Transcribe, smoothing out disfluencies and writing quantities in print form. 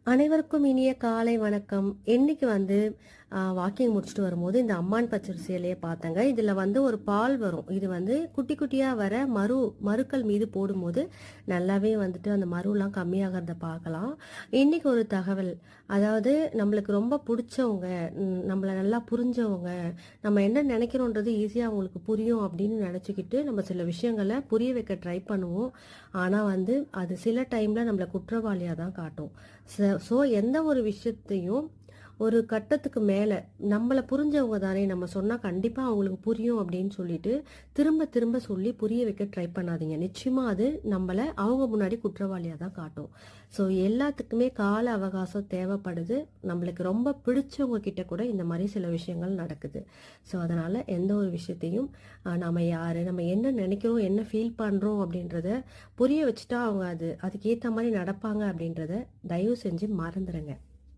அனைவருக்கும் இனிய காலை வணக்கம். இன்னைக்கு வாக்கிங் முடிச்சுட்டு வரும்போது இந்த அம்மான் பச்சரிசி இலைய பார்த்தேங்க. இதுல ஒரு பால் வரும். இது குட்டி குட்டியா வர மருக்கள் மீது போடும்போது நல்லாவே அந்த மருலாம் கம்மியாகிறத பார்க்கலாம். இன்னைக்கு ஒரு தகவல், அதாவது நம்மளுக்கு ரொம்ப பிடிச்சவங்க, நம்மளை நல்லா புரிஞ்சவங்க, நம்ம என்ன நினைக்கிறோன்றது ஈஸியாக அவங்களுக்கு புரியும் அப்படின்னு நினச்சிக்கிட்டு நம்ம சில விஷயங்களை புரிய வைக்க ட்ரை பண்ணுவோம். ஆனால் அது சில டைமில் நம்மளை குற்றவாளியாக தான் காட்டும். ஸோ எந்த ஒரு விஷயத்தையும் ஒரு கட்டத்துக்கு மேலே நம்மளை புரிஞ்சவங்க தானே, நம்ம சொன்னால் கண்டிப்பாக அவங்களுக்கு புரியும் அப்படின்னு சொல்லிட்டு திரும்ப திரும்ப சொல்லி புரிய வைக்க ட்ரை பண்ணாதீங்க. நிச்சயமாக அது நம்மளை அவங்க முன்னாடி குற்றவாளியாக தான் காட்டும். ஸோ எல்லாத்துக்குமே கால அவகாசம் தேவைப்படுது. நம்மளுக்கு ரொம்ப பிடிச்சவங்க கிட்ட கூட இந்த மாதிரி சில விஷயங்கள் நடக்குது. ஸோ அதனால் எந்த ஒரு விஷயத்தையும் நம்ம யார், நம்ம என்ன நினைக்கிறோம், என்ன ஃபீல் பண்ணுறோம் அப்படின்றத புரிய வச்சுட்டா அவங்க அதுக்கேற்ற மாதிரி நடப்பாங்க அப்படின்றத தயவு செஞ்சு மறந்துடுங்க.